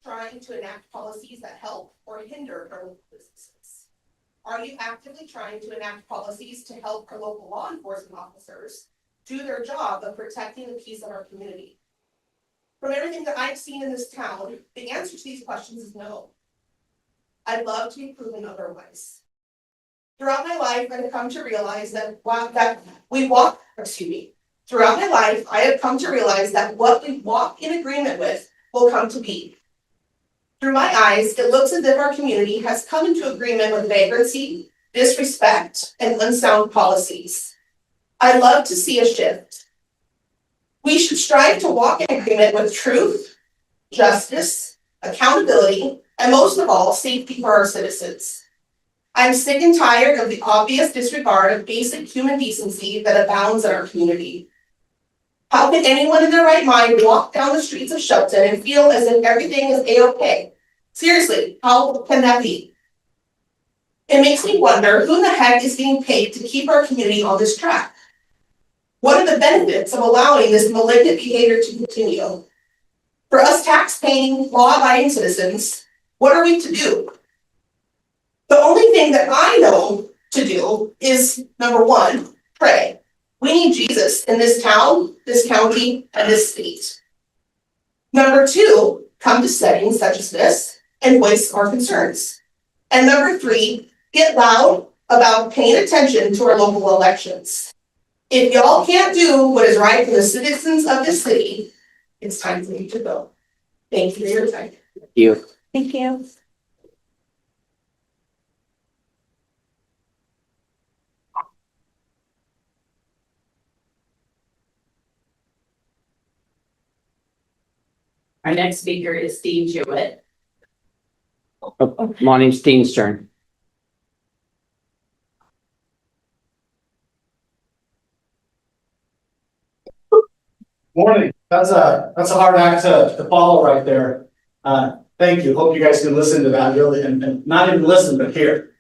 trying to enact policies that help or hinder our local businesses? Are you actively trying to enact policies to help our local law enforcement officers do their job of protecting the peace of our community? From everything that I've seen in this town, the answer to these questions is no. I'd love to be proven otherwise. Throughout my life, I have come to realize Throughout my life, I have come to realize that what we walk in agreement with will come to be. Through my eyes, it looks as if our community has come into agreement with vagrancy, disrespect, and unsound policies. I'd love to see a shift. We should strive to walk in agreement with truth, justice, accountability, and most of all, safety for our citizens. I'm sick and tired of the obvious disregard of basic human decency that abounds in our community. How can anyone in their right mind walk down the streets of Shelton and feel as if everything is a-okay? Seriously, how can that be? It makes me wonder who in the heck is being paid to keep our community on this track? What are the benefits of allowing this malignant behavior to continue? For us tax-paying, law-abiding citizens, what are we to do? The only thing that I know to do is, number one, pray. We need Jesus in this town, this county, and this state. Number two, come to settings such as this and voice our concerns. And number three, get loud about paying attention to our local elections. If y'all can't do what is right for the citizens of this city, it's time for you to go. Thank you for your time. Thank you. Thank you. Our next speaker is Steve Jewett. My name's Dean's turn. Morning. That's a hard act to follow right there. Thank you. Hope you guys can listen to that really, and not even listen, but hear.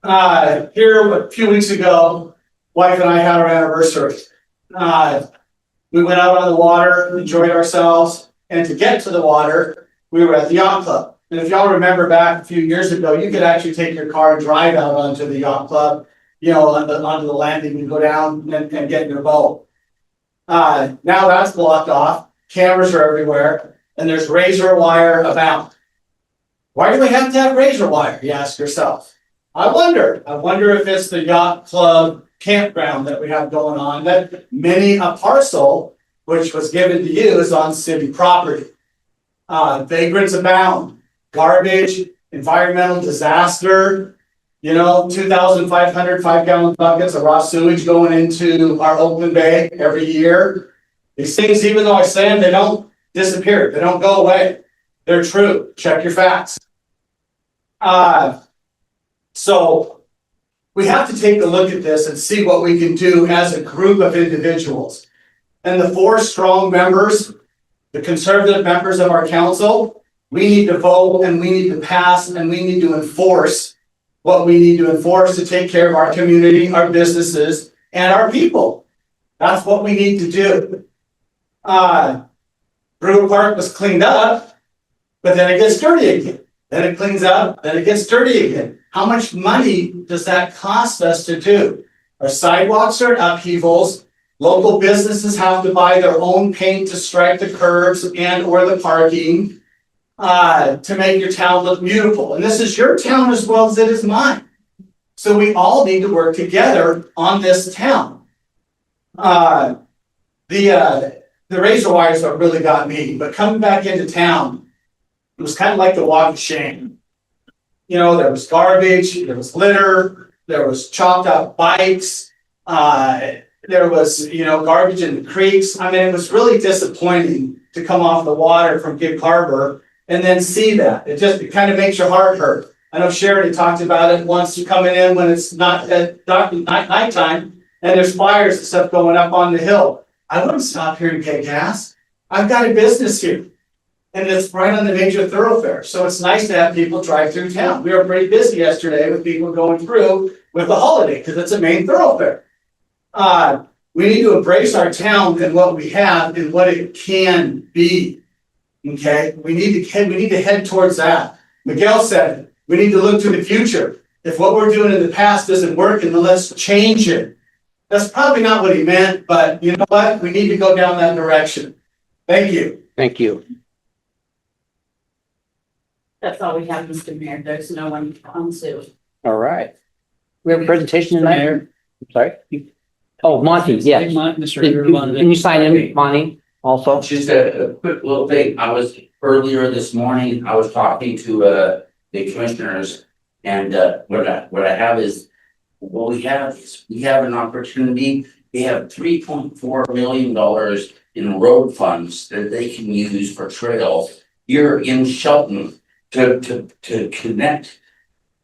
Here a few weeks ago, wife and I had our anniversary. We went out on the water, enjoyed ourselves, and to get to the water, we were at the yacht club. And if y'all remember back a few years ago, you could actually take your car and drive out onto the yacht club, onto the landing and go down and get in your boat. Now that's blocked off. Cameras are everywhere, and there's razor wire abound. Why do we have to have razor wire? You ask yourself. I wonder if it's the yacht club campground that we have going on, that many a parcel which was given to you is on city property. Vagrants abound, garbage, environmental disaster, 2,500 5-gallon buckets of raw sewage going into our open bay every year. These things, even though I say them, they don't disappear. They don't go away. They're true. Check your facts. So we have to take a look at this and see what we can do as a group of individuals. And the 4 strong members, the conservative members of our council, we need to vote and we need to pass and we need to enforce what we need to enforce to take care of our community, our businesses, and our people. That's what we need to do. Brewer Park was cleaned up, but then it gets dirty again. Then it cleans up, then it gets dirty again. How much money does that cost us to do? Our sidewalks are upheavals. Local businesses have to buy their own paint to stripe the curbs and or the parking to make your town look beautiful. And this is your town as well as it is mine. So we all need to work together on this town. The razor wires are really got me, but coming back into town, it was kind of like the walk of shame. There was garbage, there was litter, there was chopped up bikes, there was, garbage in the creeks. I mean, it was really disappointing to come off the water from Gig Harbor and then see that. It kind of makes your heart hurt. I know Sheridan talked about it once, you coming in when it's not at nighttime and there's fires and stuff going up on the hill. I wouldn't stop here and get gas. I've got a business here. And it's right on the major thoroughfare. So it's nice to have people drive through town. We were pretty busy yesterday with people going through with the holiday because it's a main thoroughfare. We need to embrace our town and what we have and what it can be. Okay, we need to head towards that. Miguel said, we need to look to the future. If what we're doing in the past doesn't work, then let's change it. That's probably not what he meant, but you know what? We need to go down that direction. Thank you. Thank you. That's all we have, Mr. Mayor. There's no one on Zoom. All right. We have a presentation tonight. Mayor. I'm sorry. Oh, Monty, yes. Mr. Can you sign in, Monty, also? Just a quick little thing, earlier this morning, I was talking to, the commissioners. And, what I have is, what we have is, we have an opportunity, they have $3.4 million in road funds that they can use for trails here in Shelton to connect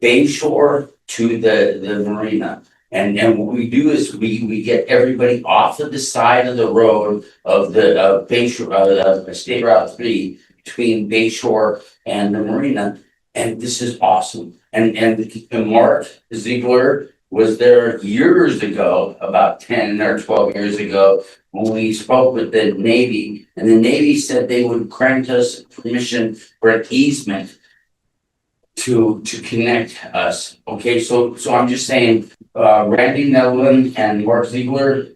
Bay Shore to the marina. And what we do is we get everybody off of the side of the road of the Bay Shore, State Route 3 between Bay Shore and the marina. And this is awesome. And Mark Ziegler was there years ago, about 10 or 12 years ago, when we spoke with the Navy, and the Navy said they would grant us permission for an easement to connect us. Okay, so I'm just saying, Randy Nevlin and Mark Ziegler,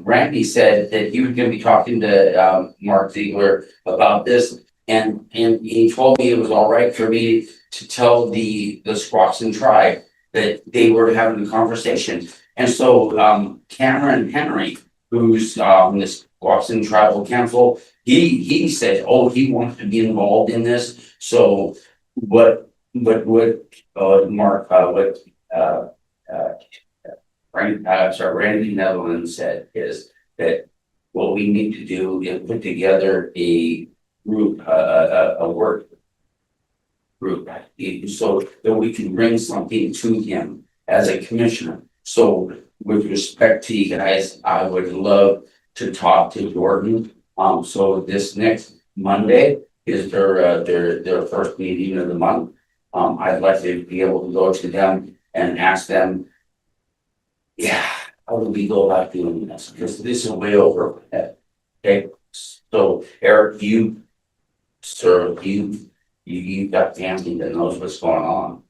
Randy said that he was gonna be talking to Mark Ziegler about this, and he told me it was all right for me to tell the Squaxin tribe that they were having a conversation. And so Cameron Henry, who's the Squaxin Tribal Council, he said, oh, he wants to be involved in this. So what Randy Netherlands said is that what we need to do is put together a group, a work group, so that we can bring something to him as a commissioner. So with respect to you guys, I would love to talk to Jordan. So this next Monday is their first meeting of the month. I'd like to be able to go to them and ask them, yeah, how do we go about doing this? Because this is way over my head. Okay, so Eric, you've got family that knows what's going on.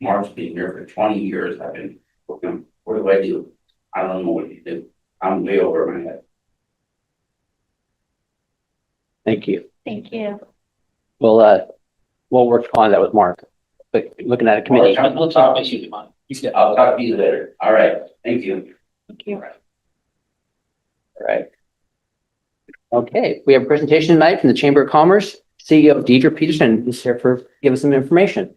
Mark's been here for 20 years. I've been looking, what do I do? I don't know what to do. I'm way over my head. Thank you. Thank you. We'll work on that with Mark, but looking at a committee. I'll talk to you later. All right, thank you. Thank you. All right. Okay, we have a presentation tonight from the Chamber of Commerce. CEO Deidre Peterson is here give us some information.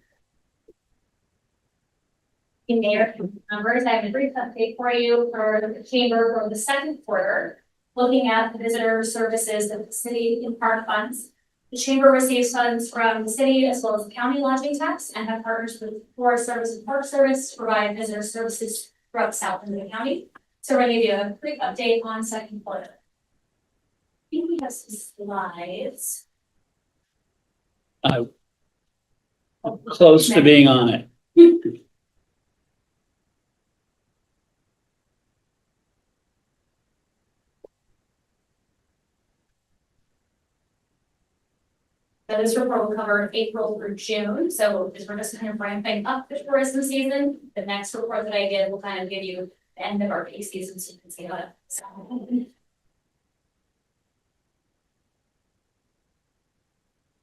Mayor, members, I have a brief update for you for the Chamber for the second quarter. Looking at the visitor services that the city in part funds. The Chamber receives funds from the city as well as the county lodging tax and have partners with Forest Service and Park Service to provide visitor services throughout south into the county. So we're going to give you a quick update on second quarter. I think we have some slides. Close to being on it. So this report will cover April through June. So we're just kind of ramping up the tourism season. The next report that I did will kind of give you the end of our peak season so you can see how it's.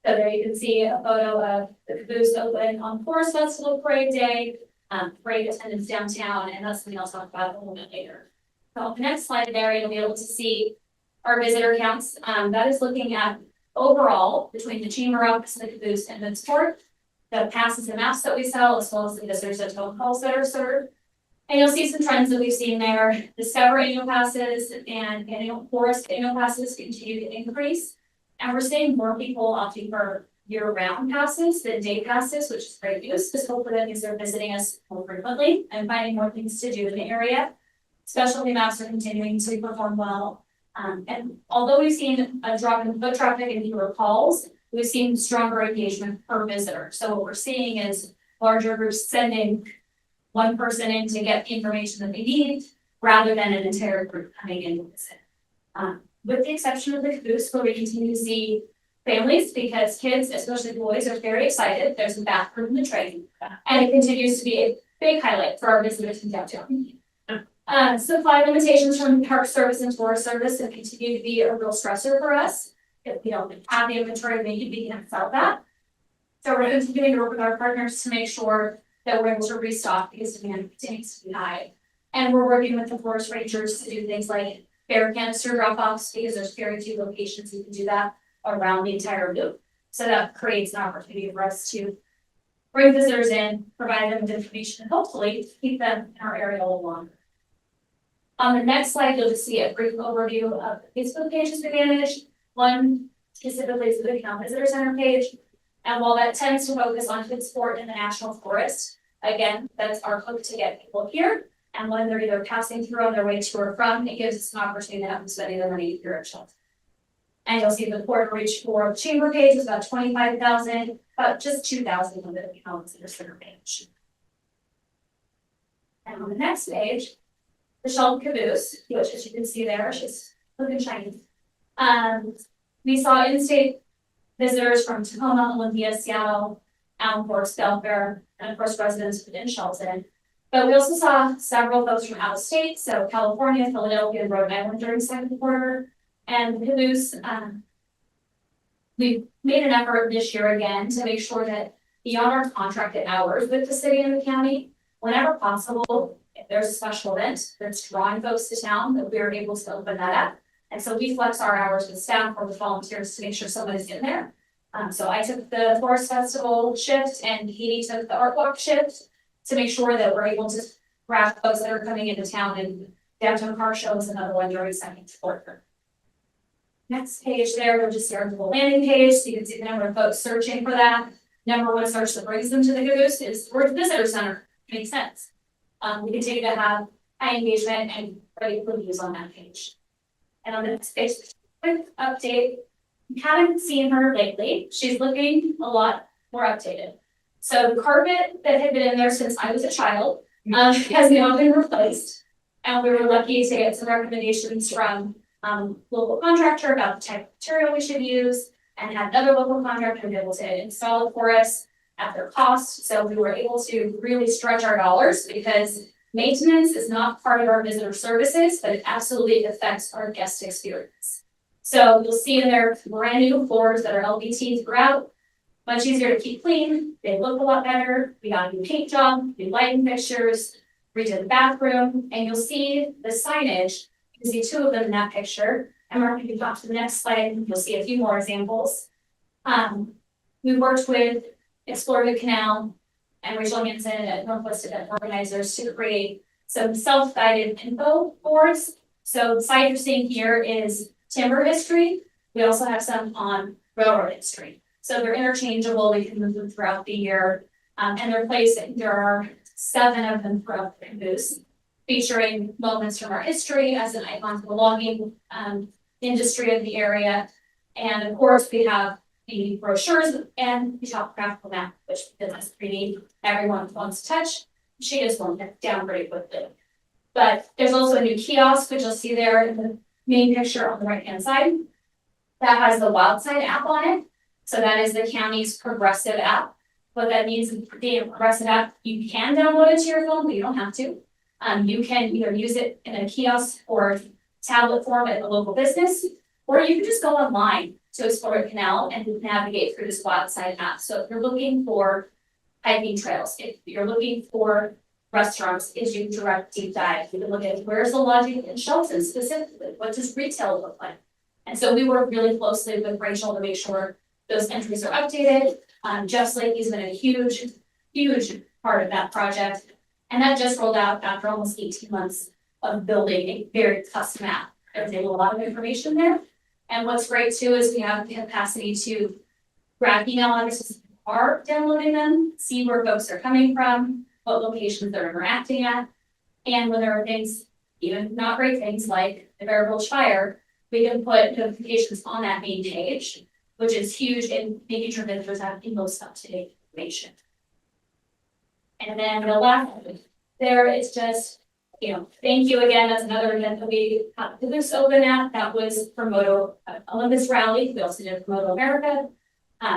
So there you can see a photo of the caboose open on Forest Festival Parade Day, parade attendance downtown, and that's something I'll talk about a little bit later. So on the next slide there, you'll be able to see our visitor counts. That is looking at overall between the chamber office, the caboose, and the sport, the passes and maps that we sell, as well as the visitors and phone calls that are served. And you'll see some trends that we've seen there. Discover annual passes and Forest annual passes continue to increase. And we're seeing more people opting for year-round passes than day passes, which is great news, because hopefully that means they're visiting us more frequently and finding more things to do in the area. Specialty maps are continuing to perform well. And although we've seen a drop in foot traffic and fewer calls, we've seen stronger engagement per visitor. So what we're seeing is larger groups sending one person in to get the information that they need, rather than an entire group coming in to visit. with the exception of the caboose, where we continue to see families, because kids, especially boys, are very excited. There's a bathroom in the train. And it continues to be a big highlight for our visitors in downtown. Supply limitations from Park Service and Forest Service have continued to be a real stressor for us. If we don't have the inventory, we can't sell that. So we're continuing to work with our partners to make sure that we're able to restock because demand continues to be high. And we're working with the forest rangers to do things like bear canister drop-offs, because there's very few locations you can do that around the entire loop. So that creates an opportunity for us to bring visitors in, provide them with information, and hopefully keep them in our area a little longer. On the next slide, you'll just see a brief overview of the Facebook pages we manage. One specifically is the Town Visitor Center page. And while that tends to focus on food sport in the National Forest, again, that's our hook to get people here. And when they're either passing through on their way to or from, it gives us an opportunity to have them spending their money here at shelter. And you'll see the port reach for the chamber page is about 25,000, but just 2,000 on the Town Visitor Center page. And on the next page, the Shelton Caboose, which as you can see there, she's looking shiny. We saw in-state visitors from Tacoma, Olympia, Seattle, Allen Forks, Belfair, and of course residents within Shelton. But we also saw several folks from out of state, so California, Philadelphia, and Rhode Island during second quarter. And the Caboose, we made an effort this year again to make sure that beyond our contracted hours with the city and the county, whenever possible, if there's a special event that's drawing folks to town, that we're able to open that up. And so we flex our hours with staff or with volunteers to make sure someone is in there. So I took the Forest Festival shift and Katie took the Art Walk shift to make sure that we're able to grab folks that are coming into town, and downtown car show is another one during second quarter. Next page there, we'll just see our Google landing page, so you can see the number of folks searching for that. Number one search that brings them to the Caboose is where's the visitor center? Makes sense. We continue to have high engagement and great reviews on that page. And on the next page, quick update. You haven't seen her lately. She's looking a lot more updated. So the carpet that had been in there since I was a child has now been replaced. And we were lucky to get some recommendations from local contractor about the type of material we should use, and had another local contractor be able to install it for us at their cost. So we were able to really stretch our dollars, because maintenance is not part of our visitor services, but it absolutely affects our guest experience. So you'll see in there brand new floors that are LVT throughout, much easier to keep clean. They look a lot better. We got a new paint job, new lighting fixtures, redid the bathroom, and you'll see the signage. You can see two of them in that picture. And Mark, if you go to the next slide, you'll see a few more examples. We worked with Explore the Canal and Rachel Hansen at Northwest Event Organizers to create some self-guided info boards. So the site you're seeing here is timber history. We also have some on railroad history. So they're interchangeable. We can move them throughout the year. And they're placed, there are 7 of them throughout the Caboose, featuring moments from our history as an icon for the logging industry of the area. And of course, we have the brochures and the topographical map, which is pretty everyone wants to touch. She just won't get down pretty quickly. But there's also a new kiosk, which you'll see there in the main picture on the right-hand side. That has the Wildside app on it. So that is the county's progressive app. What that means is the progressive app, you can download it to your phone, but you don't have to. You can either use it in a kiosk or tablet form at a local business, or you can just go online to Explore the Canal and navigate through this Wildside app. So if you're looking for hiking trails, if you're looking for restaurants, is you direct deep dive. You can look at where's the lodging in Shelton specifically, what does retail look like? And so we work really closely with Rachel to make sure those entries are updated. Jeff Slakey's been a huge part of that project. And that just rolled out after almost 18 months of building a very custom app. There's a lot of information there. And what's great too is we have the capacity to grab email addresses who are downloading them, see where folks are coming from, what locations they're interacting at. And when there are things, even not great things like the Bear Gulch fire, we can put notifications on that main page, which is huge in making sure that visitors have the most up-to-date information. And then the last there is just thank you again. That's another event that we did this open at. That was for Moto Olympus Rally. We also did Moto America.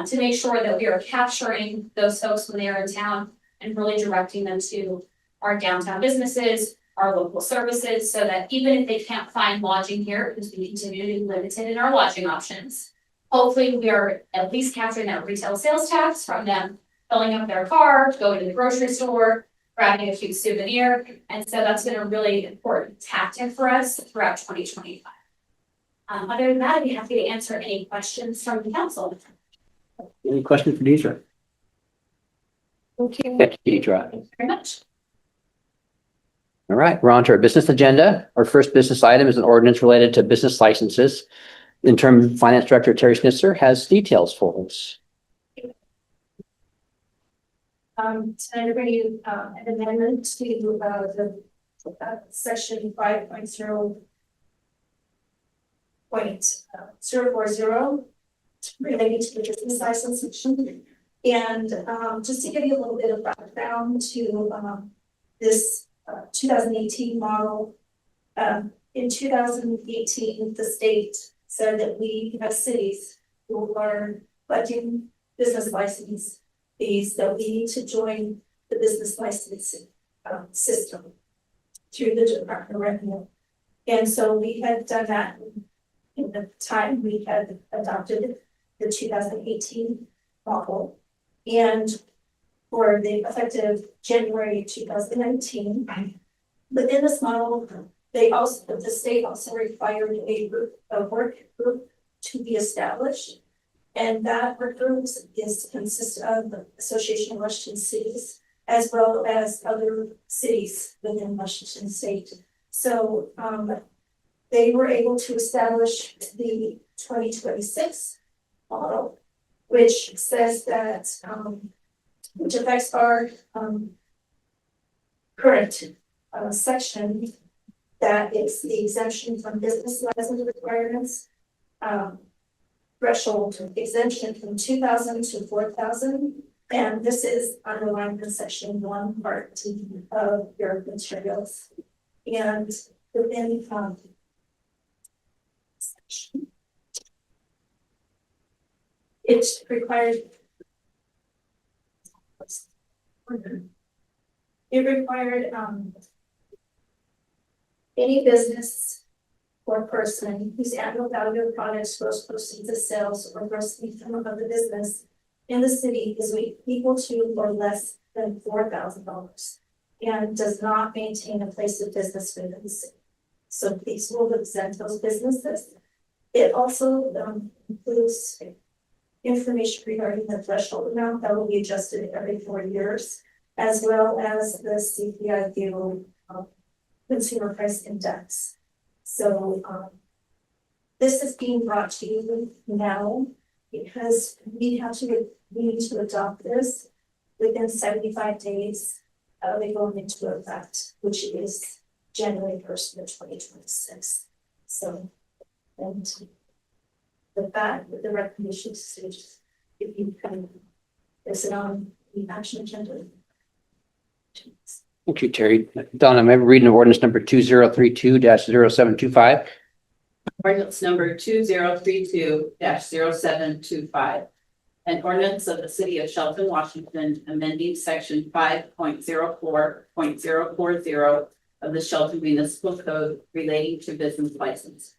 To make sure that we are capturing those folks when they are in town and really directing them to our downtown businesses, our local services, so that even if they can't find lodging here, because we continue to be limited in our lodging options, hopefully we are at least capturing that retail sales tax from them filling up their car, going to the grocery store, grabbing a cute souvenir. And so that's been a really important tactic for us throughout 2025. Other than that, I'd be happy to answer any questions from the council. Any questions for Deidre? Okay. Thank you, Deidre. Thank you very much. All right, we're on to our business agenda. Our first business item is an ordinance related to business licenses. Interim Finance Director Terry Schnitzer has details for us. Tonight I bring you an amendment to the section 5.0.040 related to the business license section. And just to give you a little bit of background to this 2018 model. In 2018, the state said that we as cities who are collecting business license fees that we need to join the business licensing system through the Department of Revenue. And so we had done that in the time we had adopted the 2018 model. And for the effective January 2019, within this model, the state also required a work group to be established. And that work group consists of the Association of Washington Cities, as well as other cities within Washington State. So they were able to establish the 2026 model, which says that, which affects our current section, that is the exemption from business license requirements, threshold exemption from 2,000 to 4,000. And this is underlined in section 1 part 2 of your materials. And within it required any business or person whose annual value of products, gross proceeds of sales, or gross income of the business in the city is equal to or less than $4,000 and does not maintain a place of business within the city. So these will exempt those businesses. It also includes information regarding the threshold amount that will be adjusted every 4 years, as well as the CPI Bureau Consumer Price Index. So this is being brought to you now because we need to adopt this within 75 days of it going into effect, which is January 1st of 2026. So, and with that, with the recommendations, if you can, is it on the action agenda? Thank you, Terry. Donna, I'm reading ordinance number 2032-0725. Ordinance number 2032-0725. An ordinance of the city of Shelton, Washington, amending section 5.04.040 of the Shelton Municipal Code relating to business license.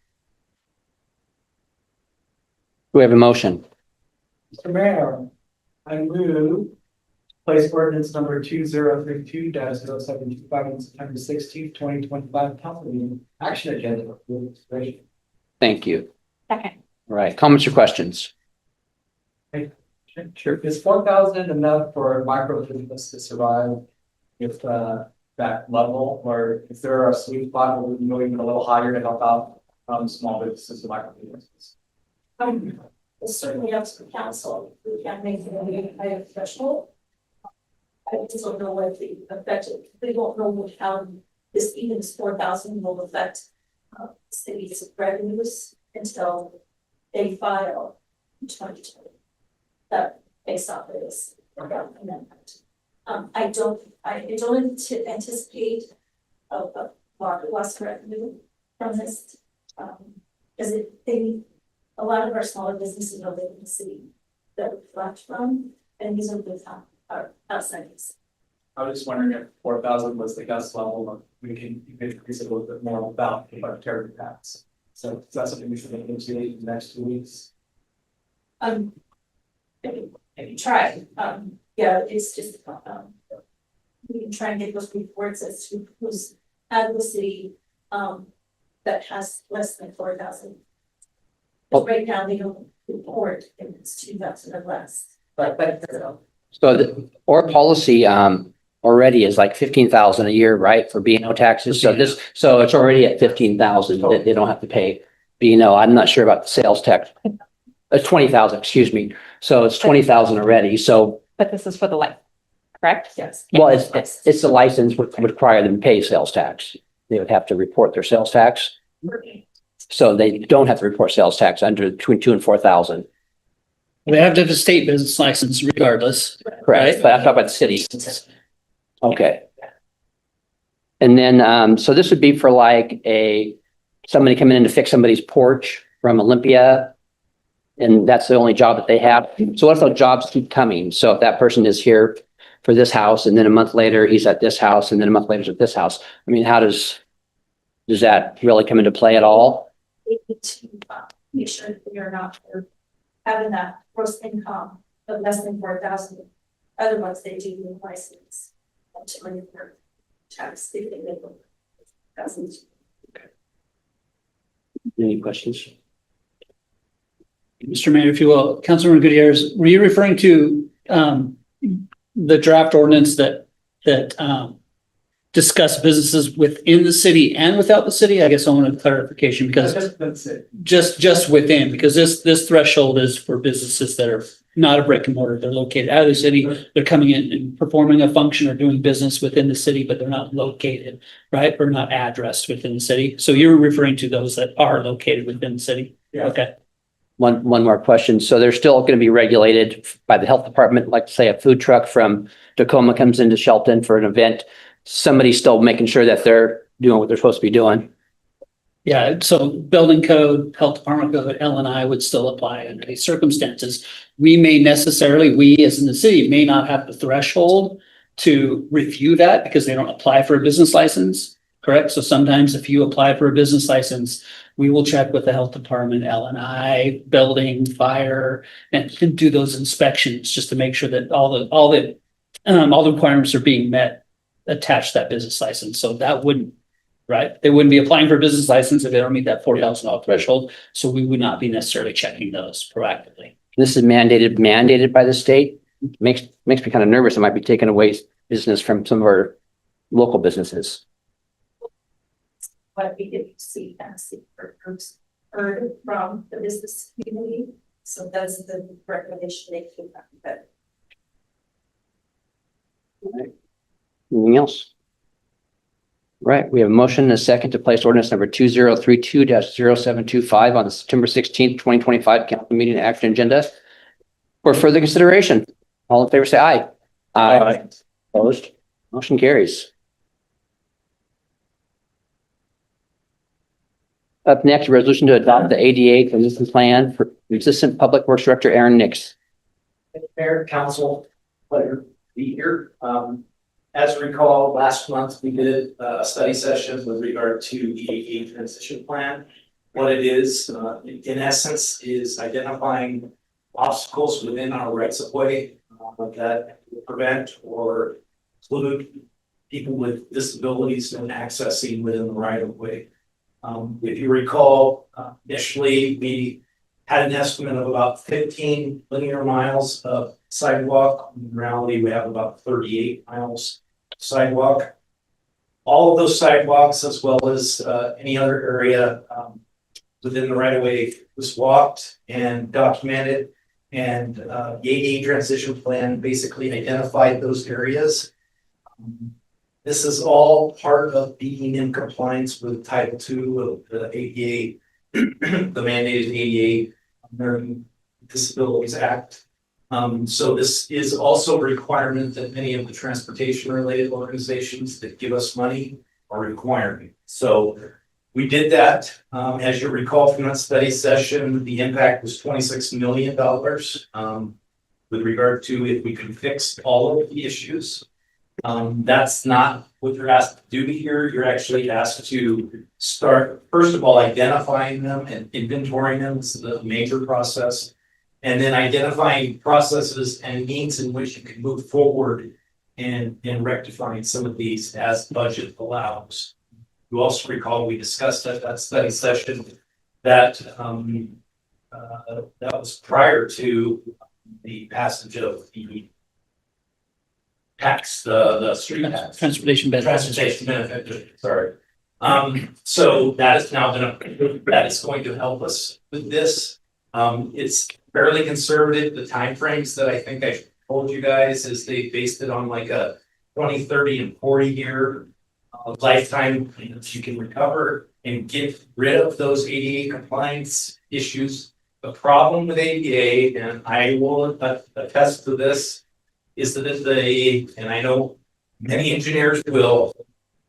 Do we have a motion? Mr. Mayor, I move place ordinance number 2032-0725 on September 16th, 2025 council meeting action agenda for consideration. Thank you. Okay. All right, comments or questions? Sure. Is 4,000 enough for micro business to survive if that level, or is there a sweet spot where we can go even a little higher to help out small businesses and micro businesses? It's certainly up to the council. We can't make it a higher threshold. I just don't know what the effect, we won't know how this even 4,000 will affect cities' revenues until they file in 2020. That based off of this amendment. I don't anticipate of lost revenue from this. Because a lot of our smaller businesses are in the city that we collect from, and these are the top, are outside this. I was just wondering if 4,000 was the gust level, or we can increase it a little bit more without the budgetary tax. So is that something we should look into in the next 2 weeks? If you try, yeah, it's just, we can try and get those reports as to who's out of the city, that has less than 4,000. Oh. Right now, they don't report if it's 2,000 or less, but So our policy already is like 15,000 a year, right, for B&O taxes. So it's already at 15,000 that they don't have to pay B&O. I'm not sure about the sales tax. 20,000, excuse me. So it's 20,000 already. So, But this is for the life, correct? yes. well, it's the license would require them to pay sales tax. They would have to report their sales tax. So they don't have to report sales tax under between 2,000 and 4,000. They have to have a state business license regardless. Correct, but I'm talking about the city. Okay. And then, so this would be for like somebody coming in to fix somebody's porch from Olympia. And that's the only job that they have. So what if those jobs keep coming? So if that person is here for this house and then a month later he's at this house and then a month later he's at this house. I mean, how does that really come into play at all? We need to make sure that we are not having that gross income of less than 4,000. Otherwise, they do need license to bring their tax. If they make them. Any questions? Mr. Mayor, if you will, Councilmember Gutierrez, were you referring to the draft ordinance that discuss businesses within the city and without the city? I guess I want a clarification because That's it. just within, because this threshold is for businesses that are not a brick and mortar. They're located out of the city. They're coming in and performing a function or doing business within the city, but they're not located, right? Or not addressed within the city. So you're referring to those that are located within the city? Yeah. Okay. One more question. So they're still going to be regulated by the health department, like say a food truck from Tacoma comes into Shelton for an event. Somebody's still making sure that they're doing what they're supposed to be doing. Yeah, so building code, health department code, L&I would still apply under these circumstances. We as in the city, may not have the threshold to review that because they don't apply for a business license, correct? So sometimes if you apply for a business license, we will check with the health department, L&I, building, fire, and do those inspections just to make sure that all the requirements are being met attached to that business license. So that wouldn't, right? They wouldn't be applying for a business license if they don't meet that $4,000 threshold. So we would not be necessarily checking those proactively. This is mandated by the state. Makes me kind of nervous. It might be taking away business from some of our local businesses. What we did see for groups heard from the business community. So that's the recommendation they came up with. Anything else? Right, we have a motion and a second to place ordinance number 2032-0725 on the September 16th, 2025 council meeting action agenda for further consideration. All in favor, say aye. Aye. Opposed? Motion carries. Up next, a resolution to adopt the ADA transition plan for Assistant Public Works Director Aaron Nix. Mayor, council, pleasure to be here. As you recall, last month we did a study session with regard to the ADA transition plan. What it is, in essence, is identifying obstacles within our rights of way that prevent or exclude people with disabilities from accessing within the right of way. If you recall, initially we had an estimate of about 15 linear miles of sidewalk. In reality, we have about 38 miles of sidewalk. All of those sidewalks, as well as any other area within the right of way, was walked and documented. And the ADA transition plan basically identified those areas. This is all part of being in compliance with Title II of the ADA, the mandated ADA American Disabilities Act. So this is also a requirement that many of the transportation related organizations that give us money a requirement. So we did that. As you recall from that study session, the impact was $26 million with regard to if we could fix all of the issues. That's not what you're asked to do here. You're actually asked to start, first of all, identifying them and inventorying them. This is the major process. And then identifying processes and means in which you can move forward and rectifying some of these as budget allows. You also recall we discussed at that study session that that was prior to the passage of the tax, the street tax. Transportation benefits. Transportation benefit, sorry. So that is now that is going to help us with this. It's fairly conservative. The timeframes that I think I told you guys is they based it on like a 20, 30, and 40-year lifetime that you can recover and get rid of those ADA compliance issues. The problem with ADA, and I will attest to this, is that and I know many engineers will,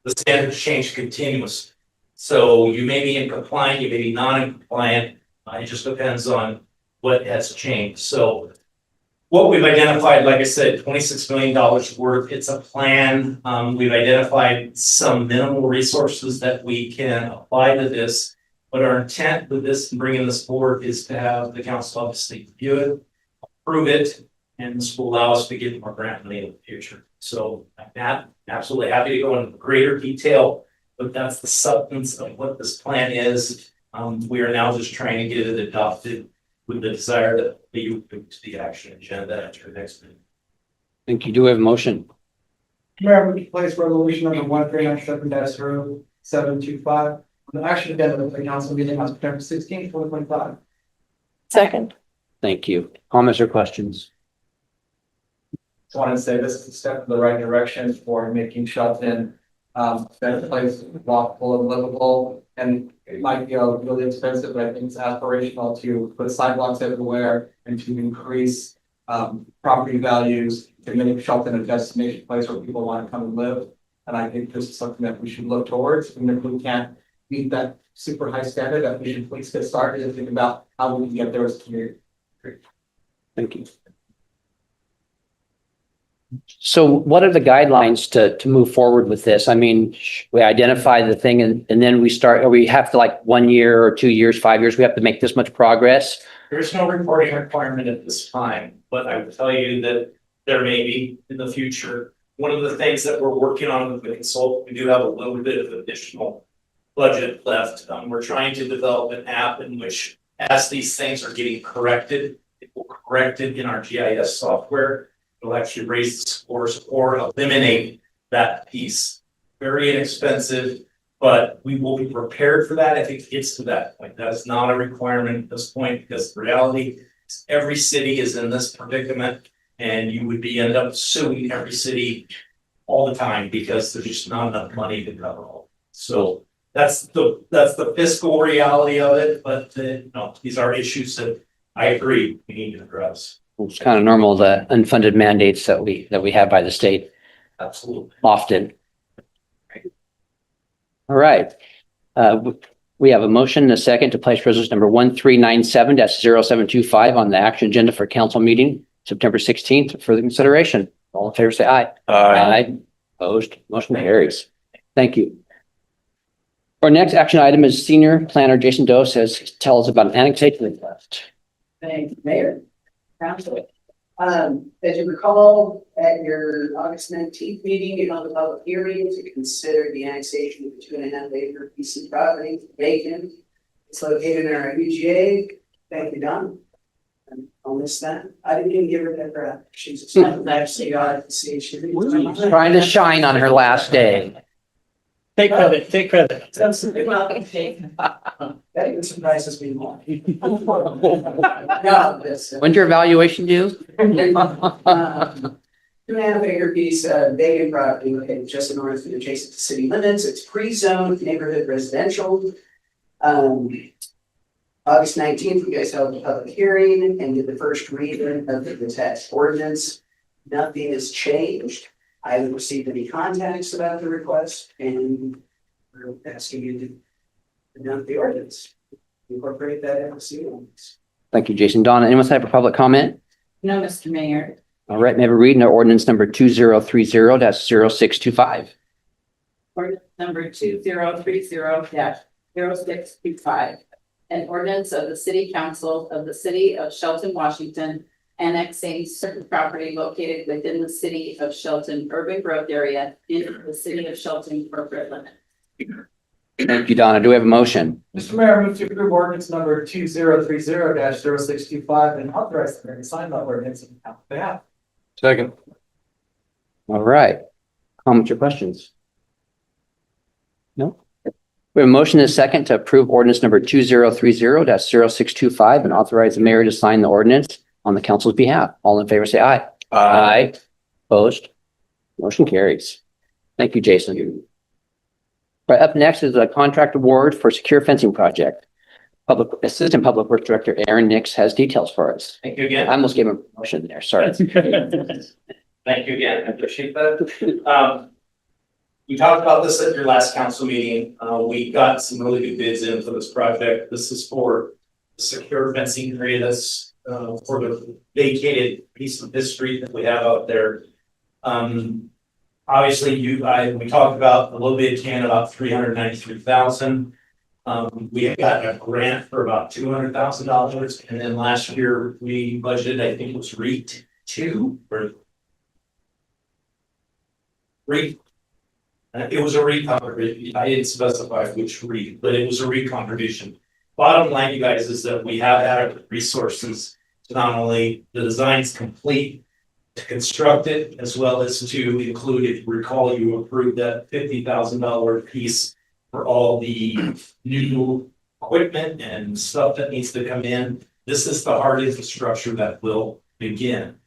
the standards change continuously. So you may be in compliant, you may be non-compliant. It just depends on what has changed. So what we've identified, like I said, $26 million worth. It's a plan. We've identified some minimal resources that we can apply to this. But our intent with this and bringing this forward is to have the council obviously review it, approve it, and this will allow us to get more grant money in the future. So I'm absolutely happy to go into greater detail, but that's the substance of what this plan is. We are now just trying to get it adopted with the desire that you move to the action agenda at your next meeting. Thank you. Do we have a motion? Mayor, we place resolution number 1397-0725 on the action agenda of the council meeting on September 16th, 2025. Second. Thank you. Comments or questions? Just wanted to say this is a step in the right direction for making Shelton a better place, walkable and livable. And it might be really expensive, but I think it's aspirational to put sidewalks everywhere and to increase property values to make Shelton a destination place where people want to come and live. And I think this is something that we should look towards. And if we can't meet that super high standard, that we should please get started and think about how we can get there as a community. Thank you. So what are the guidelines to move forward with this? I mean, we identify the thing and then we start, or we have to like 1 year or 2 years, 5 years, we have to make this much progress. There's no reporting requirement at this time, but I will tell you that there may be in the future. One of the things that we're working on with the consultant, we do have a little bit of additional budget left. We're trying to develop an app in which, as these things are getting corrected, it will correct it in our GIS software. It'll actually raise the scores or eliminate that piece. Very inexpensive, but we will be prepared for that if it gets to that point. That is not a requirement at this point because the reality is every city is in this predicament and you would end up suing every city all the time because there's just not enough money to cover all. So that's the fiscal reality of it, but these are issues that I agree we need to address. It's kind of normal, the unfunded mandates that we have by the state. Absolutely. Often. All right. We have a motion and a second to place resolution number 1397-0725 on the action agenda for council meeting September 16th for the consideration. All in favor, say aye. Aye. Opposed, motion carries. Thank you. Our next action item is Senior Planner Jason Doe says, tell us about an annexation request. Thank you, Mayor. Council. As you recall, at your August 19th meeting, you held a public hearing to consider the annexation of the 2.5 acre piece of property vacant. It's located in our UGA. Thank you, Don. I'll miss that. I didn't even give her that crap. She's actually Trying to shine on her last day. Take credit, take credit. That even surprises me more. When's your evaluation due? 2.5 acre piece of vacant property located just north and adjacent to city limits. It's pre-zoned neighborhood residential. August 19th, you guys held a public hearing and did the first reading of the text ordinance. Nothing has changed. I haven't received any contacts about the request, and we're asking you to adopt the ordinance. Incorporate that into the ordinance. Thank you, Jason. Donna, anyone sign up for public comment? No, Mr. Mayor. All right, may I have a reading of ordinance number 2030-0625? Ordinance number 2030-0625. An ordinance of the City Council of the City of Shelton, Washington, annexing certain property located within the City of Shelton urban growth area into the City of Shelton corporate limits. Thank you, Donna. Do we have a motion? Mr. Mayor, I move to approve ordinance number 2030-0625 and authorize the mayor to sign the ordinance on council's behalf. Second. All right. Comments or questions? No? We have a motion and a second to approve ordinance number 2030-0625 and authorize the mayor to sign the ordinance on the council's behalf. All in favor, say aye. Aye. Opposed? Motion carries. Thank you, Jason. Right, up next is a contract award for secure fencing project. Assistant Public Works Director Aaron Nix has details for us. Thank you again. I almost gave him a promotion there, sorry. Thank you again. I appreciate that. We talked about this at your last council meeting. We got some really good bids in for this project. This is for secure fencing area that's for the vacated piece of this street that we have out there. Obviously, we talked about a little bit can about $393,000. We had gotten a grant for about $200,000, and then last year we budgeted, I think it was REIT 2 or REIT. It was a REIT contribution. I didn't specify which REIT, but it was a REIT contribution. Bottom line, you guys, is that we have adequate resources to not only the design's complete, to construct it, as well as to include, if you recall, you approved that $50,000 piece for all the new equipment and stuff that needs to come in. This is the hard infrastructure that will begin.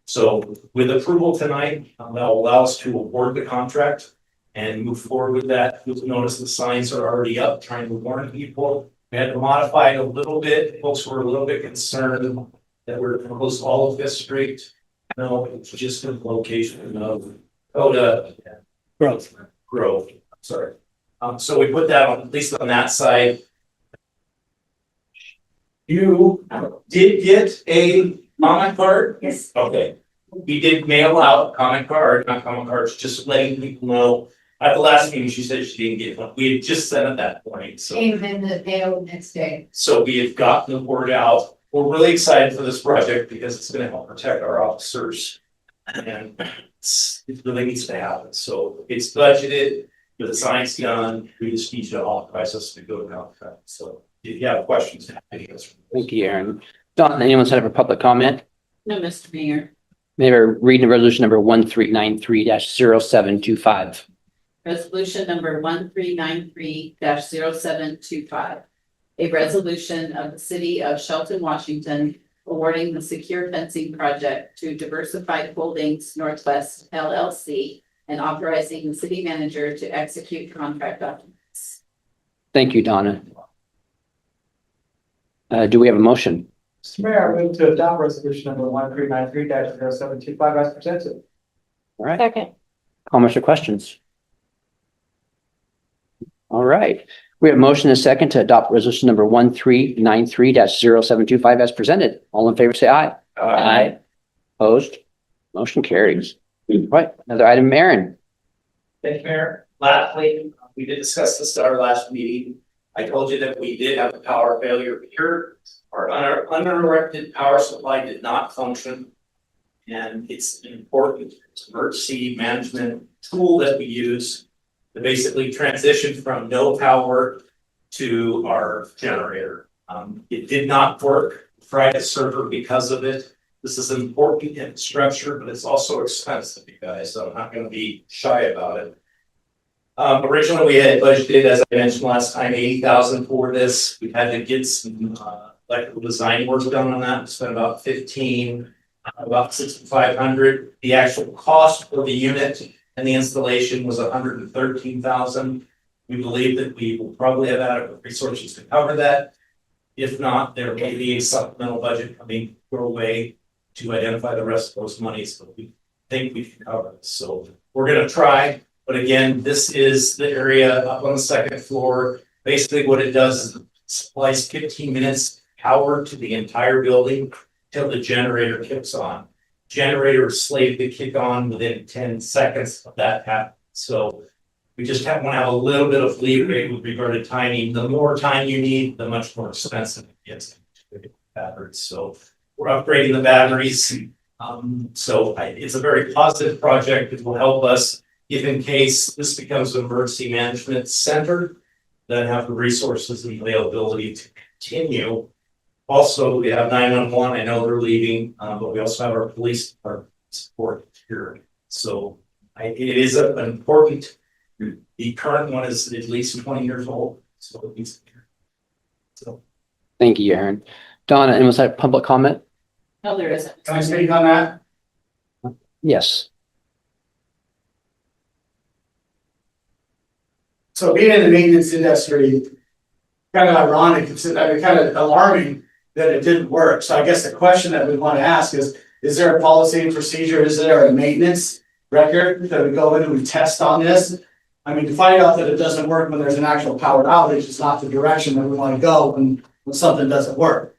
So with approval tonight, that will allow us to award the contract and move forward with that. You'll notice the signs are already up, trying to warn people. We had to modify it a little bit. Folks were a little bit concerned that we're close to all of Fifth Street. No, it's just the location of Grove. Sorry. So we put that on, at least on that side. You did get a comment card? Yes. Okay. We did mail out a comment card, not comment cards, just letting people know. At the last meeting, she said she didn't get one. We had just sent at that point, so. Came in the mail next day. So we have gotten the word out. We're really excited for this project because it's gonna help protect our officers. And it really needs to happen. So it's budgeted, the design's done. We just need you to authorize us to go to contract. So if you have questions, happy to answer. Thank you, Aaron. Don, anyone set up a public comment? No, Mr. Mayor. May I read the resolution number 1393-0725? Resolution number 1393-0725. A resolution of the City of Shelton, Washington, awarding the secure fencing project to Diversified Holdings Northwest LLC and authorizing the city manager to execute contract documents. Thank you, Donna. Do we have a motion? Mr. Mayor, I move to adopt resolution number 1393-0725 as presented. All right. Second. Comments or questions? All right. We have a motion and a second to adopt resolution number 1393-0725 as presented. All in favor, say aye. Aye. Opposed? Motion carries. Right. Another item, Aaron. Thank you, Mayor. Lastly, we did discuss this at our last meeting. I told you that we did have a power failure here. Our uninterrupted power supply did not function. And it's an important emergency management tool that we use to basically transition from no power to our generator. It did not work Friday server because of it. This is an important infrastructure, but it's also expensive, you guys, so I'm not going to be shy about it. Originally, we had budgeted, as I mentioned last time, $80,000 for this. We had to get some electrical design work done on that. We spent about about $6,500. The actual cost for the unit and the installation was $113,000. We believe that we will probably have adequate resources to cover that. If not, there may be a supplemental budget coming your way to identify the rest of those monies, but we think we can cover it. So we're going to try. But again, this is the area up on the second floor. Basically what it does is it supplies 15 minutes power to the entire building till the generator kicks on. Generator is slated to kick on within 10 seconds of that happening. So we just want to have a little bit of leeway with regard to timing. The more time you need, the much more expensive it gets. Batteries. So we're upgrading the batteries. It's a very positive project. It will help us if in case this becomes an emergency management center, then have the resources and availability to continue. Also, we have 911. I know they're leaving, but we also have our police department support here. So it is an important. The current one is at least 20 years old. So at least. So. Thank you, Aaron. Donna, and was that public comment? No, there isn't. Can I speak on that? Yes. So being in the maintenance industry, kind of ironic, kind of alarming that it didn't work. So I guess the question that we want to ask is there a policy and procedure? Is there a maintenance record that we go in and we test on this? I mean, to find out that it doesn't work when there's an actual power outage is not the direction that we want to go when something doesn't work.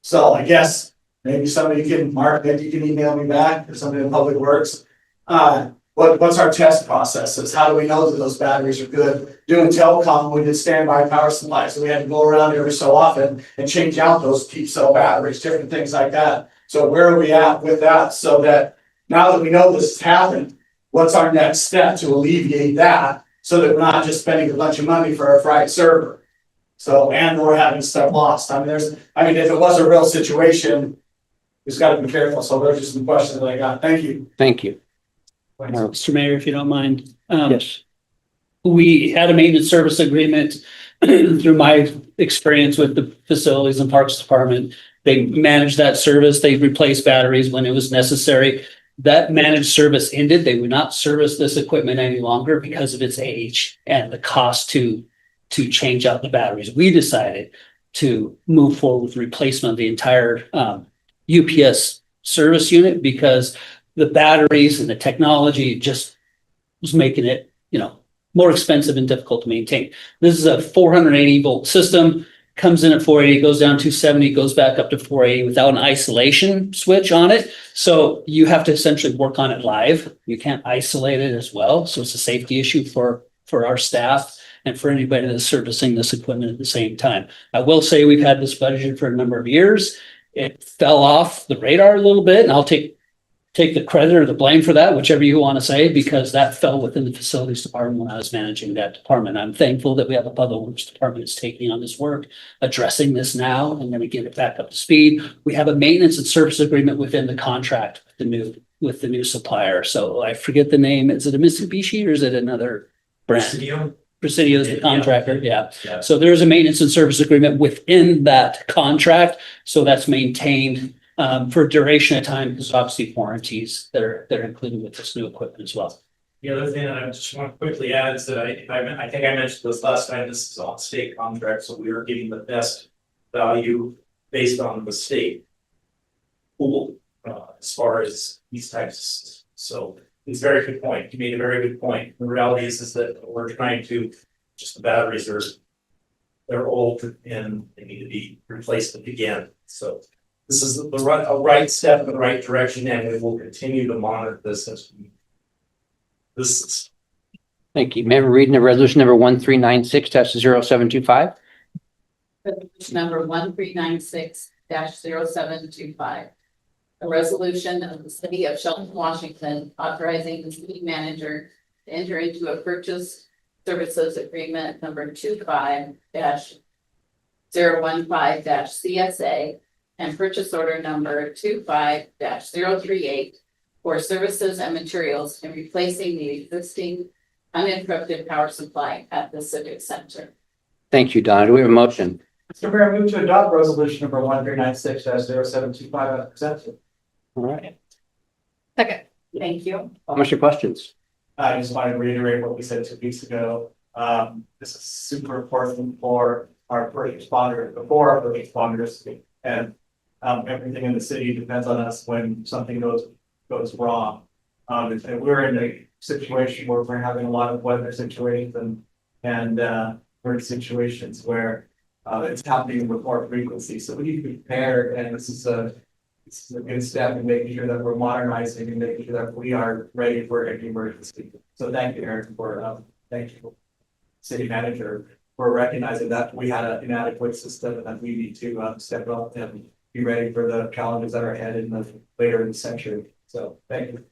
So I guess maybe somebody can, Mark, maybe you can email me back or somebody in Public Works. What's our test processes? How do we know that those batteries are good? Doing telecom, we did standby power supplies, so we had to go around every so often and change out those peak cell batteries, different things like that. So where are we at with that? So that now that we know this has happened, what's our next step to alleviate that so that we're not just spending a bunch of money for a fried server? So, and we're having stuff lost. I mean, if it was a real situation, we just got to be careful. So those are just some questions that I got. Thank you. Thank you. Mr. Mayor, if you don't mind. Yes. We had a maintenance service agreement through my experience with the facilities and parks department. They managed that service. They replaced batteries when it was necessary. That managed service ended. They would not service this equipment any longer because of its age and the cost to change out the batteries. We decided to move forward with replacement of the entire UPS service unit because the batteries and the technology just was making it, more expensive and difficult to maintain. This is a 480 volt system, comes in at 480, goes down 270, goes back up to 480 without an isolation switch on it. So you have to essentially work on it live. You can't isolate it as well. So it's a safety issue for our staff and for anybody that's servicing this equipment at the same time. I will say we've had this budgeted for a number of years. It fell off the radar a little bit, and I'll take the credit or the blame for that, whichever you want to say, because that fell within the facilities department when I was managing that department. I'm thankful that we have a public works department that's taking on this work, addressing this now, and then we get it back up to speed. We have a maintenance and service agreement within the contract with the new supplier. So I forget the name. Is it a Mitsubishi or is it another brand? Presidio is the contractor. Yeah. So there's a maintenance and service agreement within that contract. So that's maintained for a duration of time, because obviously warranties that are included with this new equipment as well. The other thing that I just want to quickly add is that I think I mentioned this last time, this is on state contract, so we are getting the best value based on the state pool as far as these types. So it's a very good point. You made a very good point. The reality is that we're trying to, just the batteries they're old and they need to be replaced again. So this is a right step in the right direction, and we will continue to monitor this as we. Thank you. May I read the resolution number 1396-0725? Resolution number 1396-0725. A resolution of the city of Shelton, Washington, authorizing the city manager to enter into a purchase services agreement number 25-015-CSA and purchase order number 25-038 for services and materials in replacing the existing uninterrupted power supply at the Civic Center. Thank you, Donna. Do we have a motion? Mr. Mayor, I move to adopt resolution number 1396-0725 as presented. All right. Second. Thank you. What's your questions? I just wanted to reiterate what we said 2 weeks ago. This is super important for our first responders, before our first responders, and everything in the city depends on us when something goes wrong. And we're in a situation where we're having a lot of weather situations and we're in situations where it's happening with more frequency. So we need to be prepared, and this is a good step in making sure that we're modernizing and making sure that we are ready for any emergency. So thank you, Eric, thank you, city manager, for recognizing that we had an inadequate system and that we need to step up and be ready for the challenges that are ahead later in the century. So thank you.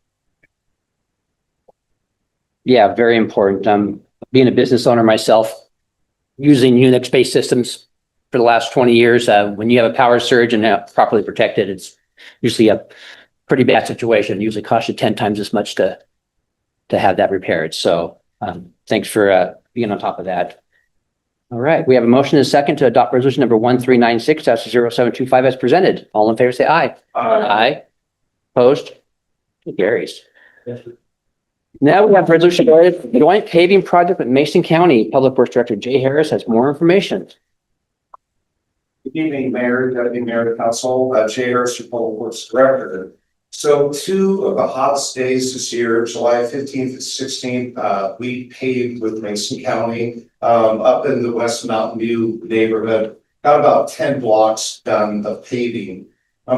Yeah, very important. Being a business owner myself, using Unix-based systems for the last 20 years, when you have a power surge and not properly protected, it's usually a pretty bad situation. It usually costs you 10 times as much to have that repaired. So thanks for being on top of that. All right, we have a motion and a second to adopt resolution number 1396-0725 as presented. All in favor, say aye. Aye. Opposed? It carries. Now we have resolution joint paving project with Mason County. Public Works Director Jay Harris has more information. Good evening, Mayor, Deputy Mayor, Council, Jay Harris, your Public Works Director. So 2 of the hottest days this year, July 15th and 16th, we paved with Mason County up in the West Mountain View neighborhood. Got about 10 blocks done of paving.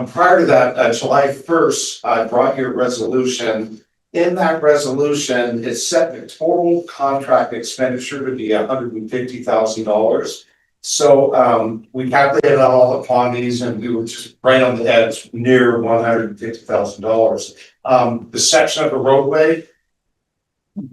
Prior to that, July 1st, I brought your resolution. In that resolution, it set the total contract expenditure to be $150,000. So we calculated all the quantities and we were just right on the edge near $150,000. The section of the roadway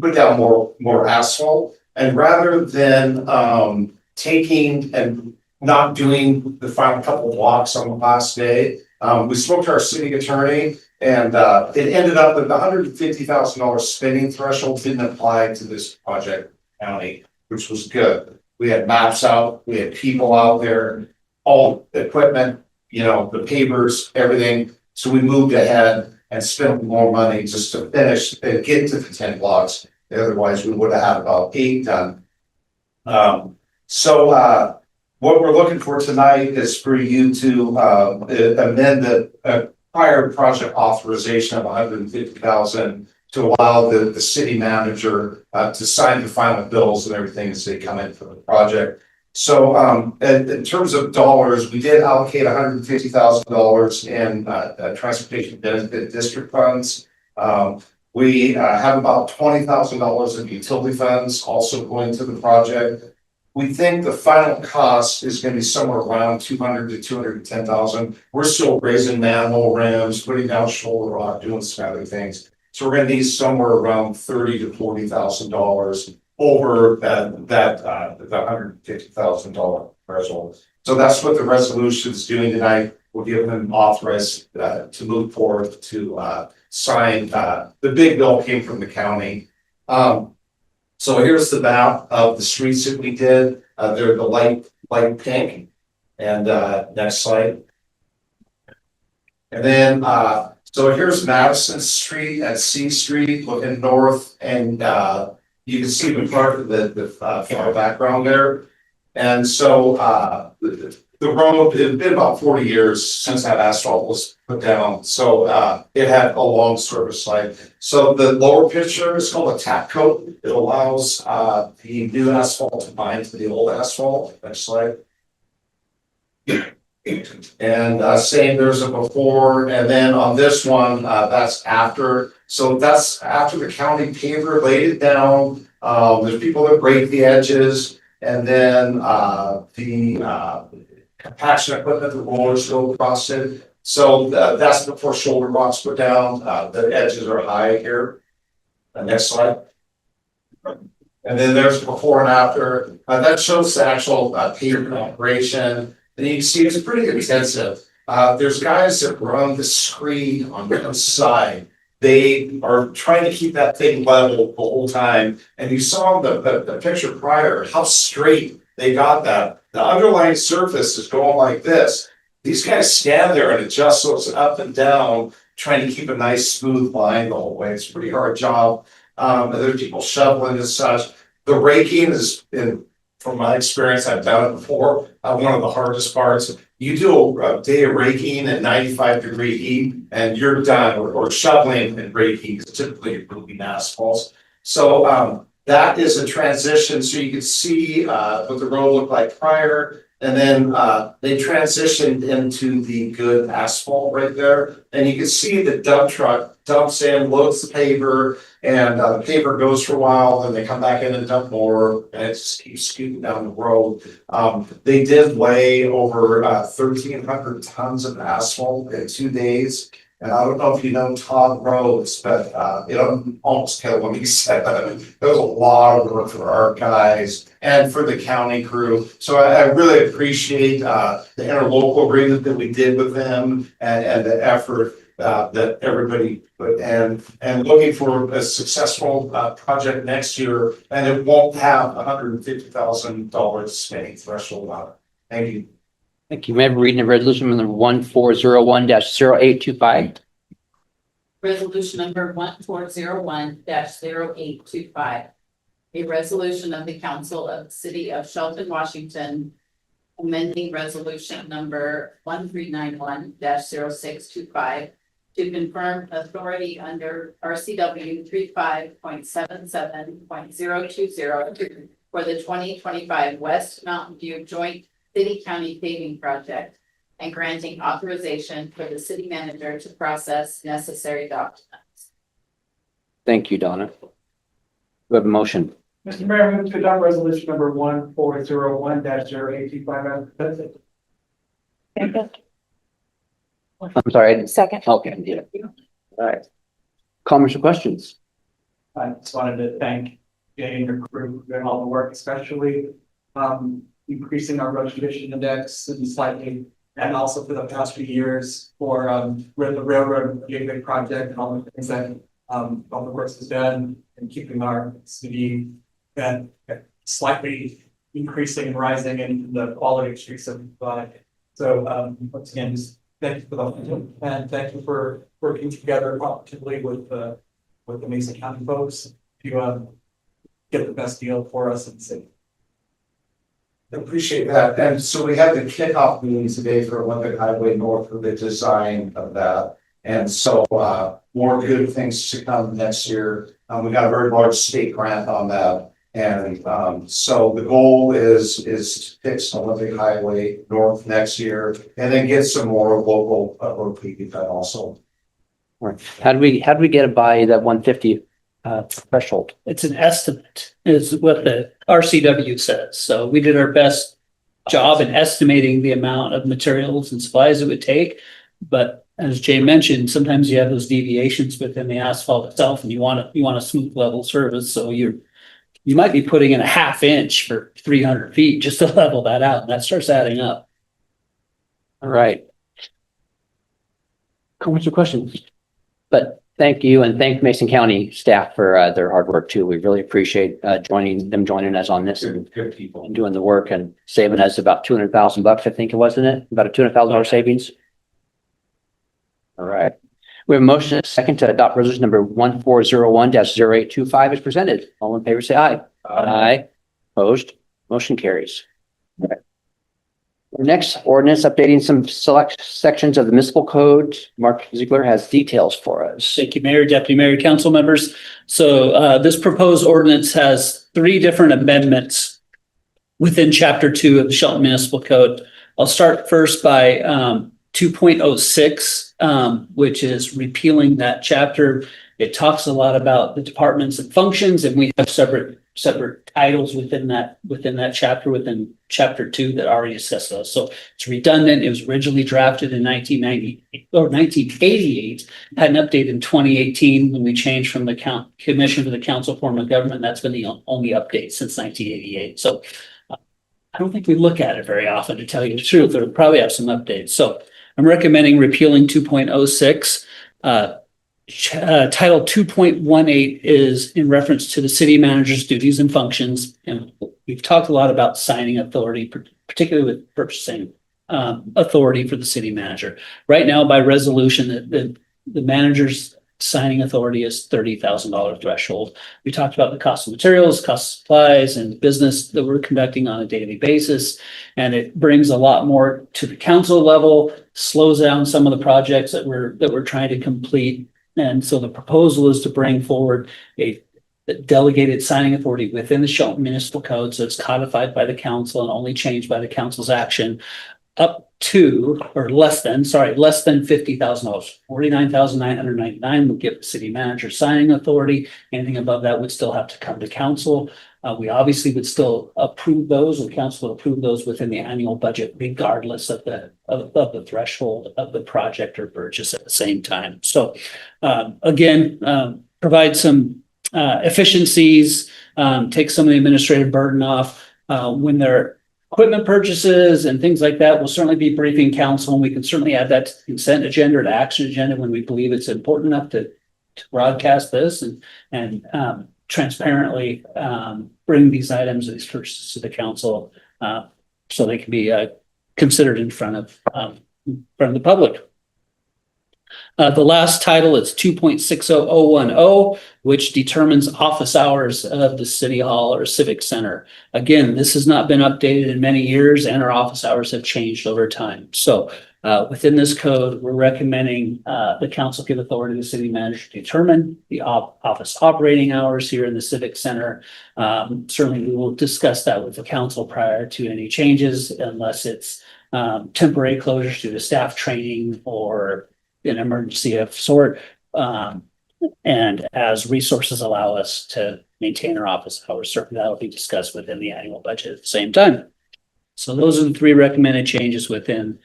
put down more asphalt, and rather than taking and not doing the final couple of blocks on the last day, we spoke to our city attorney, and it ended up that the $150,000 spending threshold didn't apply to this project county, which was good. We had maps out, we had people out there, all the equipment, the pavers, everything. So we moved ahead and spent more money just to finish and get to the 10 blocks. Otherwise, we would have had about 8 done. So what we're looking for tonight is for you to amend the prior project authorization of $150,000 to allow the city manager to sign the final bills and everything as they come in for the project. So in terms of dollars, we did allocate $150,000 in transportation benefit district funds. We have about $20,000 in utility funds also going to the project. We think the final cost is going to be somewhere around $200,000 to $210,000. We're still raising manhole rims, putting down shoulder rock, doing some other things. So we're going to need somewhere around $30,000 to $40,000 over the $150,000 threshold. So that's what the resolution is doing tonight. We'll give them authorized to move forward to sign. The big bill came from the county. So here's the map of the streets that we did. They're the light pink. And next slide. And then so here's Madison Street and C Street looking north, and you can see the part of the far background there. And so the road, it had been about 40 years since that asphalt was put down. So it had a long service life. So the lower picture is called a tap coat. It allows the new asphalt to bind to the old asphalt. Next slide. And same, there's a before, and then on this one, that's after. So that's after the county paver laid it down. There's people that break the edges, and then the compaction equipment, the rollers go across it. So that's before shoulder rocks put down. The edges are high here. Next slide. And then there's before and after. That shows the actual pavement operation. And you can see it's pretty intensive. There's guys that run the screen on the side. They are trying to keep that thing level the whole time. And you saw the picture prior, how straight they got that. The underlying surface is going like this. These guys stand there and adjust those up and down, trying to keep a nice smooth line the whole way. It's a pretty hard job. And there's people shoveling and such. The raking has been from my experience, I've done it before, one of the hardest parts. You do a day of raking at 95-degree heat and you're done, or shoveling in great heat, because typically it will be asphalt. So that is a transition, so you can see what the road looked like prior. And then they transitioned into the good asphalt right there. And you can see the dump truck dumps in, loads the paver, and the paver goes for a while, then they come back in and dump more, and it just keeps scooting down the road. They did lay over 1,300 tons of asphalt in 2 days. And I don't know if you know Todd Rhodes, but it almost killed when he said that. There was a lot of work for our guys and for the county crew. So I really appreciate the interlocal agreement that we did with them and the effort that everybody put in, and looking for a successful project next year. And it won't have $150,000 spending threshold on it. Thank you. Thank you. May I have a reading of resolution number 1401-0825? Resolution number 1401-0825. A resolution of the Council of the City of Shelton, Washington, amending resolution number 1391-0625 to confirm authority under RCW 35.77.020 for the 2025 West Mountain View Joint City-County paving project, and granting authorization for the city manager to process necessary documents. Thank you, Donna. We have a motion. Mr. Mayor, I move to adopt resolution number 1401-0825 as presented. I'm sorry. Second. Okay. Yeah. All right. Comments or questions? I just wanted to thank Jay and your crew for doing all the work, especially increasing our road condition index and slightly, and also for the past few years for the railroad gateway project and all the things that all the work is done, and keeping our city and slightly increasing and rising in the quality of streets that we provide. So once again, just thank you for the and thank you for working together cooperatively with the Mason County folks to get the best deal for us in the city. Appreciate that. And so we have the kickoff meeting today for Olympic Highway North for the design of that. And so more good things to come next year. We got a very large state grant on that. And so the goal is to fix Olympic Highway North next year and then get some more local road paving done also. Right. How do we get it by that 150 threshold? It's an estimate is what the RCW says. So we did our best job in estimating the amount of materials and supplies it would take. But as Jay mentioned, sometimes you have those deviations within the asphalt itself, and you want a smooth level surface. So you might be putting in a ½ inch for 300 feet just to level that out. And that starts adding up. All right. Comments or questions? But thank you, and thank Mason County staff for their hard work too. We really appreciate joining us on this and Good people. doing the work and saving us about $200,000, I think it wasn't it? About a $200,000 savings. All right. We have a motion and a second to adopt resolution number 1401-0825 as presented. All in favor, say aye. Aye. Opposed? Motion carries. All right. Our next ordinance updating some select sections of the municipal code. Mark Ziegler has details for us. Thank you, Mayor, Deputy Mayor, Council members. So this proposed ordinance has 3 different amendments within Chapter 2 of the Shelton Municipal Code. I'll start first by 2.06, which is repealing that chapter. It talks a lot about the departments and functions, and we have separate titles within that chapter, within Chapter 2 that already assess those. So it's redundant. It was originally drafted in 1988, had an update in 2018 when we changed from the commission to the council form of government. That's been the only update since 1988. So I don't think we look at it very often, to tell you the truth. It'll probably have some updates. So I'm recommending repealing 2.06. Title 2.18 is in reference to the city manager's duties and functions. And we've talked a lot about signing authority, particularly with purchasing authority for the city manager. Right now, by resolution, the manager's signing authority is $30,000 threshold. We talked about the cost of materials, cost of supplies, and business that we're conducting on a daily basis. And it brings a lot more to the council level, slows down some of the projects that we're trying to complete. And so the proposal is to bring forward a delegated signing authority within the Shelton Municipal Code. So it's codified by the council and only changed by the council's action up to, or less than $50,000. $49,999 would give the city manager signing authority. Anything above that would still have to come to council. We obviously would still approve those, and council would approve those within the annual budget, regardless of the threshold of the project or purchase at the same time. So again, provide some efficiencies, take some of the administrative burden off when they're equipment purchases and things like that. We'll certainly be briefing council, and we can certainly add that to the consent agenda or the action agenda when we believe it's important enough to broadcast this and transparently bring these items, these purchases to the council so they can be considered in front of the public. The last title is 2.60010, which determines office hours of the city hall or civic center. Again, this has not been updated in many years, and our office hours have changed over time. So within this code, we're recommending the council give authority to the city manager to determine the office operating hours here in the civic center. Certainly, we will discuss that with the council prior to any changes, unless it's temporary closures due to staff training or an emergency of sort, and as resources allow us to maintain our office hours. Certainly that'll be discussed within the annual budget at the same time. So those are the three recommended changes within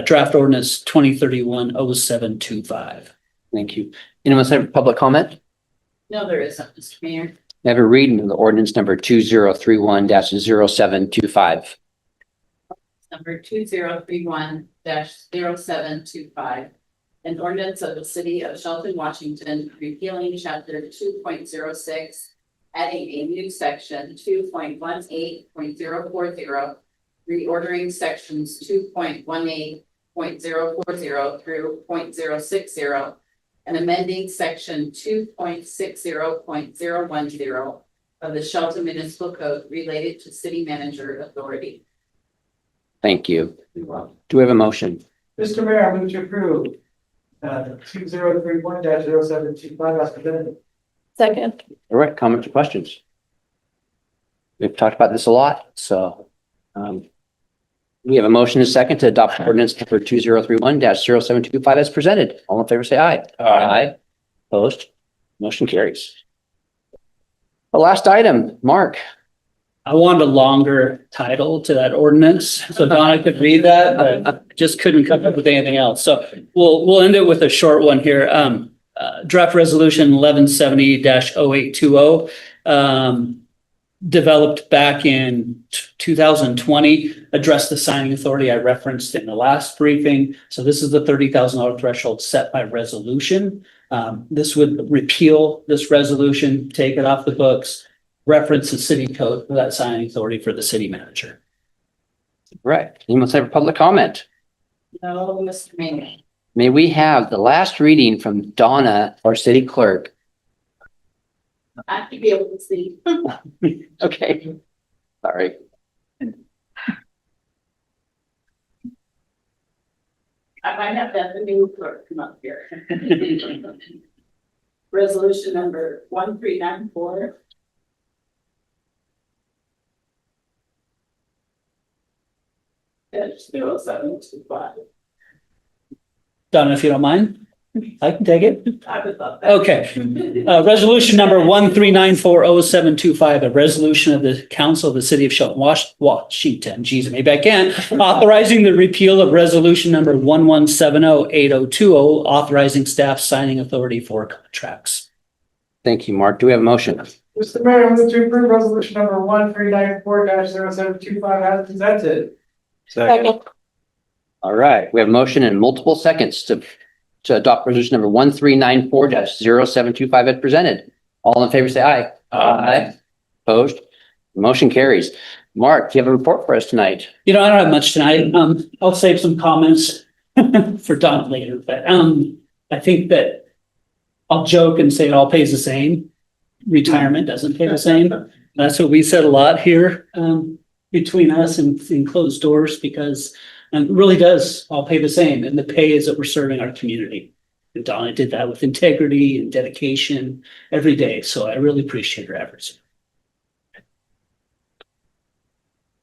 draft ordinance 2031-0725. Thank you. Anyone have public comment? No, there isn't, Mr. Mayor. I have a reading of the ordinance number 2031-0725. Number 2031-0725. An ordinance of the city of Shelton, Washington, repealing chapter 2.06, adding a new section 2.18.040, reordering sections 2.18.040 through 0.060, and amending section 2.60.010 of the Shelton Municipal Code related to city manager authority. Thank you. Do we have a motion? Mr. Mayor, I move to approve 2031-0725 as presented. Second. All right, comments or questions? We've talked about this a lot, so we have a motion and a second to adopt ordinance number 2031-0725 as presented. All in favor, say aye. Aye. Opposed? Motion carries. The last item, Mark. I wanted a longer title to that ordinance, so Donna could read that, but just couldn't come up with anything else. So we'll end it with a short one here. Draft resolution 1170-0820, developed back in 2020, addressed the signing authority I referenced in the last briefing. So this is the $30,000 threshold set by resolution. This would repeal this resolution, take it off the books, reference the city code for that signing authority for the city manager. Right. Anyone have a public comment? No, Mr. Mayor. May we have the last reading from Donna, our city clerk? I have to be able to see. Okay. Sorry. I might have to have the new clerk come up here. Resolution number 1394. It's 0725. Donna, if you don't mind, I can take it. I would love that. Okay. Resolution number 13940725, a resolution of the council of the city of Shelton, Washington, geez, maybe I can't, authorizing the repeal of resolution number 11708020, authorizing staff signing authority for contracts. Thank you, Mark. Do we have a motion? Mr. Mayor, I move to approve resolution number 1394-0725 as presented. Second. All right. We have a motion in multiple seconds to adopt resolution number 1394-0725 as presented. All in favor, say aye. Aye. Opposed? Motion carries. Mark, do you have a report for us tonight? You know, I don't have much tonight. I'll save some comments for Don later, but I think that I'll joke and say it all pays the same. Retirement doesn't pay the same. That's what we said a lot here, between us and in closed doors, because it really does all pay the same. And the pay is that we're serving our community. And Donna did that with integrity and dedication every day. So I really appreciate her efforts.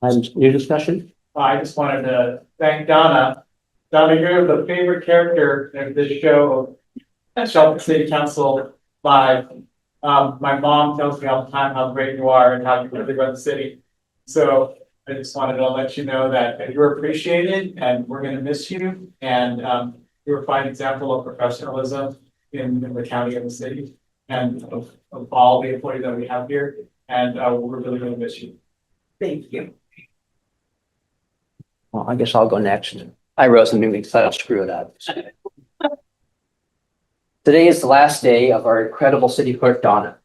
New discussion? I just wanted to thank Donna. Donna, you're the favorite character in this show of Shelton City Council Live. My mom tells me all the time how great you are and how you really run the city. So I just wanted to let you know that you're appreciated and we're gonna miss you. And you're a fine example of professionalism in the county and the city and of all the employees that we have here. And we're really gonna miss you. Thank you. Well, I guess I'll go next. I wrote something because I'll screw it up. Today is the last day of our incredible city clerk, Donna.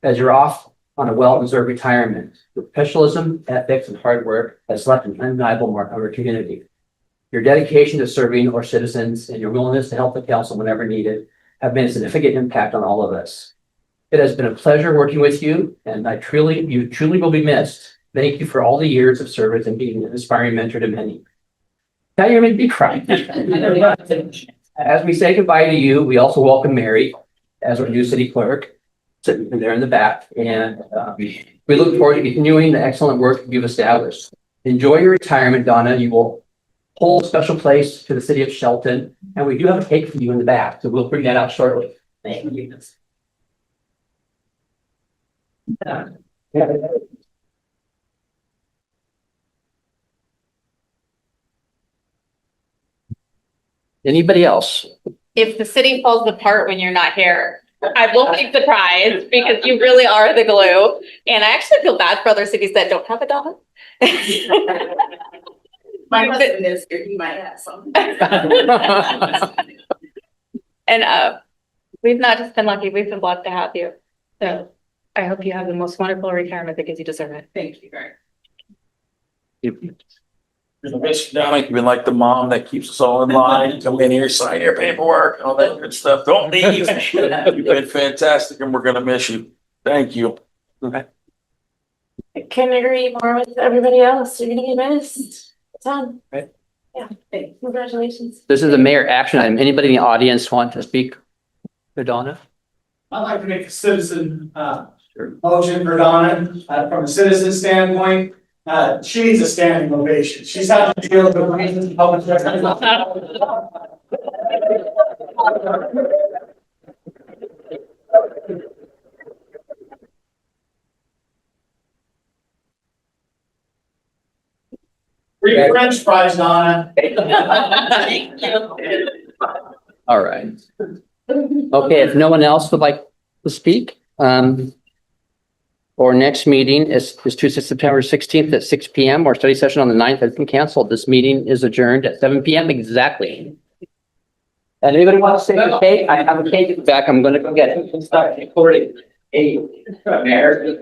As you're off on a well-deserved retirement, your professionalism, ethics, and hard work has left an undeniable mark on our community. Your dedication to serving our citizens and your willingness to help the council whenever needed have made a significant impact on all of us. It has been a pleasure working with you, and you truly will be missed. Thank you for all the years of service and being an inspiring mentor to many. Now you're making me cry. As we say goodbye to you, we also welcome Mary as our new city clerk, sitting there in the back. And we look forward to continuing the excellent work you've established. Enjoy your retirement, Donna. You will hold a special place to the city of Shelton. And we do have a cake for you in the back, so we'll bring that out shortly. Thank you. Anybody else? If the city falls apart when you're not here, I won't be surprised because you really are the glue. And I actually feel bad for other cities that don't have a Donna. My husband is here, he might have some. And we've not just been lucky, we've been blessed to have you. So I hope you have the most wonderful retirement because you deserve it. Thank you very much. You've been like the mom that keeps us all in line, come in here, sign your paperwork, all that good stuff. Don't leave. You've been fantastic and we're gonna miss you. Thank you. Okay. I couldn't agree more with everybody else. You're gonna be missed. It's on. Right. Yeah. Congratulations. This is a mayor action item. Anybody in the audience want to speak to Donna? I'd like to make a citizen motion for Donna from a citizen standpoint. She needs a standing ovation. She's had to deal with the reasons public records. Free French fries, Donna. All right. Okay, if no one else would like to speak, our next meeting is Tuesday, September 16th at 6 p.m. Our study session on the 9th has been canceled. This meeting is adjourned at 7 p.m. exactly. And anybody want to say a cake? I have a cake in the back. I'm going to go get it. Start recording. Hey, Mayor.